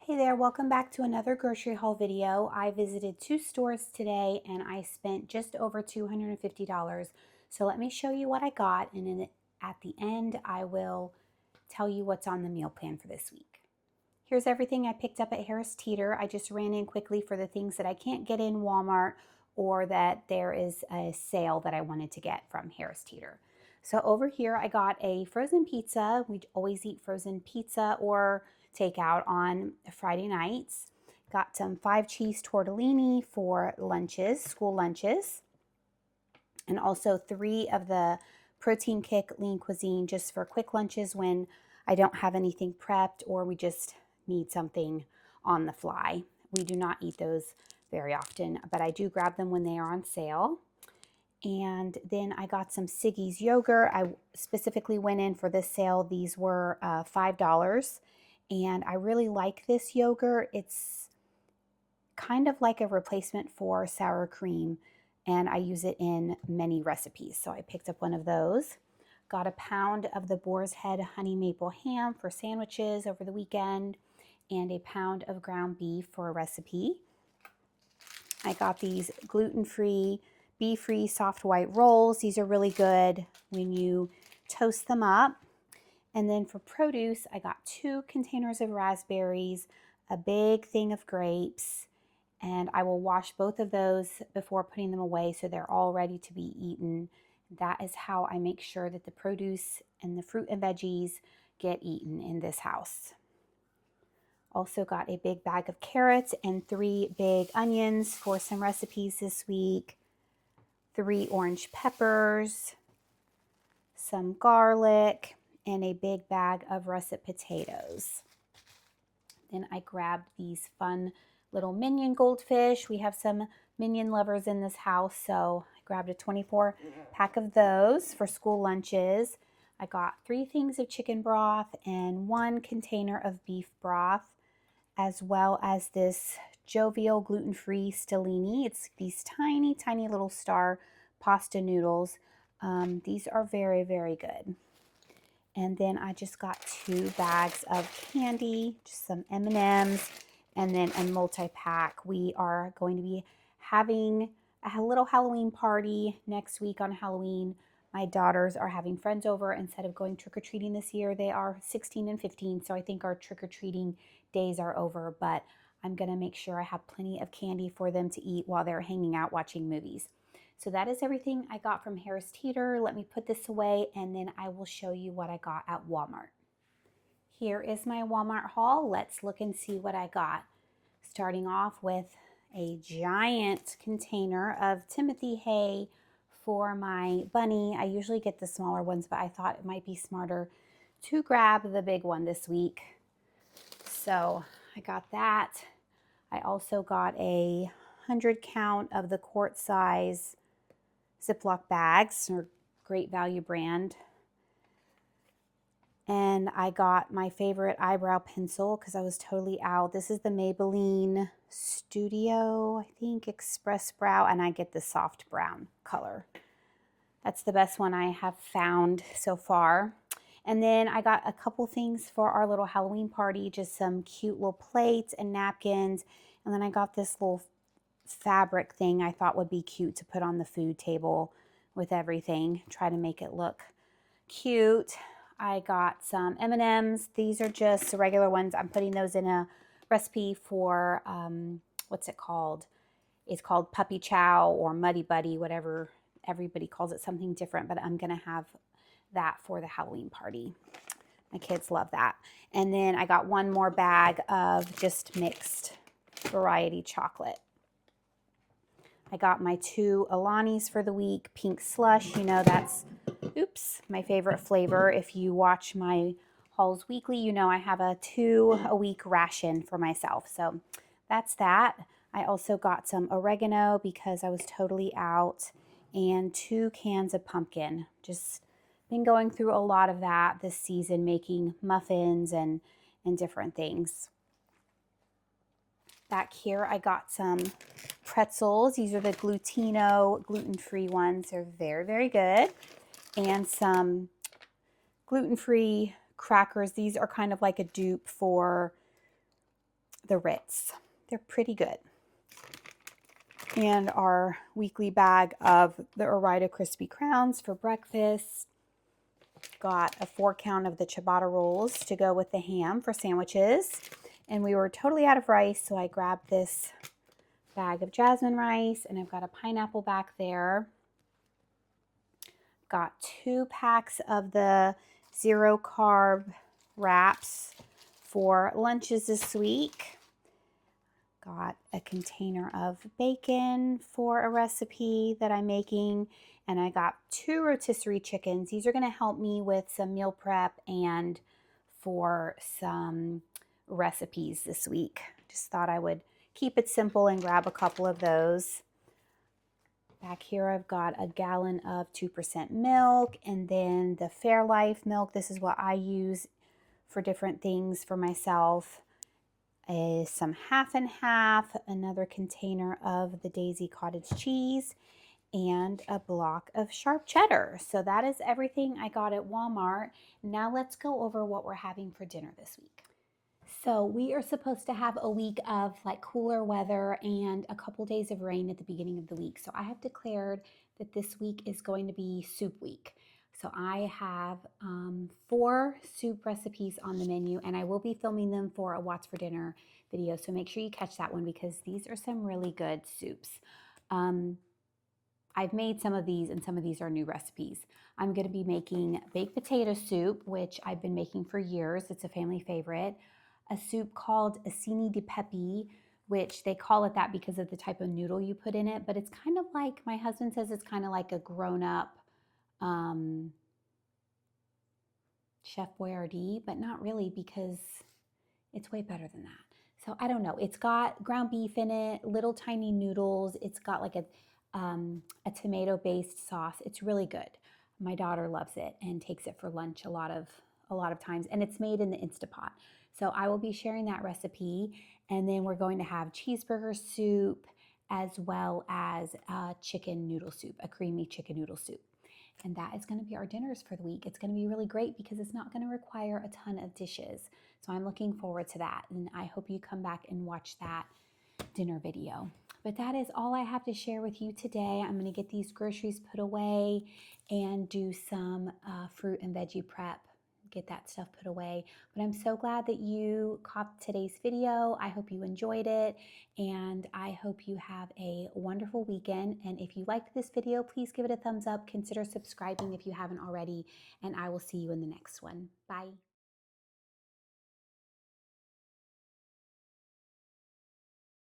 Hey there, welcome back to another grocery haul video. I visited two stores today and I spent just over $250. So let me show you what I got, and then at the end I will tell you what's on the meal plan for this week. Here's everything I picked up at Harris Teeter. I just ran in quickly for the things that I can't get in Walmart or that there is a sale that I wanted to get from Harris Teeter. So over here I got a frozen pizza. We always eat frozen pizza or takeout on Friday nights. Got some 5-cheese tortellini for lunches, school lunches, and also 3 of the Protein Kick lean cuisine just for quick lunches when I don't have anything prepped or we just need something on the fly. We do not eat those very often, but I do grab them when they are on sale. And then I got some Siggy's yogurt. I specifically went in for this sale. These were $5. And I really like this yogurt. It's kind of like a replacement for sour cream, and I use it in many recipes. So I picked up one of those. Got a pound of the Boar's Head honey maple ham for sandwiches over the weekend, and a pound of ground beef for a recipe. I got these gluten-free, beef-free soft white rolls. These are really good when you toast them up. And then for produce, I got 2 containers of raspberries, a big thing of grapes, and I will wash both of those before putting them away so they're all ready to be eaten. That is how I make sure that the produce and the fruit and veggies get eaten in this house. Also got a big bag of carrots and 3 big onions for some recipes this week, 3 orange peppers, some garlic, and a big bag of russet potatoes. Then I grabbed these fun little minion goldfish. We have some minion lovers in this house, so I grabbed a 24 pack of those for school lunches. I got 3 things of chicken broth and 1 container of beef broth, as well as this Jovial gluten-free stellini. It's these tiny, tiny little star pasta noodles. These are very, very good. And then I just got 2 bags of candy, just some M&Ms, and then a multi-pack. We are going to be having a little Halloween party next week on Halloween. My daughters are having friends over. Instead of going trick-or-treating this year, they are 16 and 15, so I think our trick-or-treating days are over, but I'm going to make sure I have plenty of candy for them to eat while they're hanging out watching movies. So that is everything I got from Harris Teeter. Let me put this away and then I will show you what I got at Walmart. Here is my Walmart haul. Let's look and see what I got. Starting off with a giant container of Timothy hay for my bunny. I usually get the smaller ones, but I thought it might be smarter to grab the big one this week. So I got that. I also got a 100 count of the quart size Ziploc bags, or Great Value brand. And I got my favorite eyebrow pencil because I was totally out. This is the Maybelline Studio, I think, Express Brow, and I get the soft brown color. That's the best one I have found so far. And then I got a couple things for our little Halloween party, just some cute little plates and napkins. And then I got this little fabric thing I thought would be cute to put on the food table with everything. Try to make it look cute. I got some M&Ms. These are just the regular ones. I'm putting those in a recipe for, what's it called? It's called Puppy Chow or Muddy Buddy, whatever. Everybody calls it something different, but I'm going to have that for the Halloween party. My kids love that. And then I got 1 more bag of just mixed variety chocolate. I got my 2 Alani's for the week, pink slush. You know that's, my favorite flavor. If you watch my hauls weekly, you know I have a 2-a-week ration for myself. So that's that. I also got some oregano because I was totally out, and 2 cans of pumpkin. Just been going through a lot of that this season, making muffins and different things. Back here, I got some pretzels. These are the Glutino gluten-free ones. They're very, very good. And some gluten-free crackers. These are kind of like a dupe for the Ritz. They're pretty good. And our weekly bag of the Orida Crispy Crowns for breakfast. Got a 4-count of the ciabatta rolls to go with the ham for sandwiches. And we were totally out of rice, so I grabbed this bag of jasmine rice, and I've got a pineapple back there. Got 2 packs of the 0-carb wraps for lunches this week. Got a container of bacon for a recipe that I'm making, and I got 2 rotisserie chickens. These are going to help me with some meal prep and for some recipes this week. Just thought I would keep it simple and grab a couple of those. Back here I've got a gallon of 2% milk, and then the Fairlife milk. This is what I use for different things for myself. Is some half and half, another container of the Daisy cottage cheese, and a block of sharp cheddar. So that is everything I got at Walmart. Now let's go over what we're having for dinner this week. So we are supposed to have a week of like cooler weather and a couple days of rain at the beginning of the week. So I have declared that this week is going to be soup week. So I have 4 soup recipes on the menu, and I will be filming them for a What's for Dinner video. So make sure you catch that one because these are some really good soups. I've made some of these, and some of these are new recipes. I'm going to be making baked potato soup, which I've been making for years. It's a family favorite. A soup called acini di pepe, which they call it that because of the type of noodle you put in it. But it's kind of like, my husband says it's kind of like a grown-up Chef Boyardee, but not really because it's way better than that. So I don't know. It's got ground beef in it, little tiny noodles. It's got like a tomato-based sauce. It's really good. My daughter loves it and takes it for lunch a lot of times, and it's made in the Instapot. So I will be sharing that recipe, and then we're going to have cheeseburger soup as well as a chicken noodle soup, a creamy chicken noodle soup. And that is going to be our dinners for the week. It's going to be really great because it's not going to require a ton of dishes. So I'm looking forward to that. And I hope you come back and watch that dinner video. But that is all I have to share with you today. I'm going to get these groceries put away and do some fruit and veggie prep. Get that stuff put away. But I'm so glad that you caught today's video. I hope you enjoyed it, and I hope you have a wonderful weekend. And if you liked this video, please give it a thumbs up. Consider subscribing if you haven't already, and I will see you in the next one. Bye.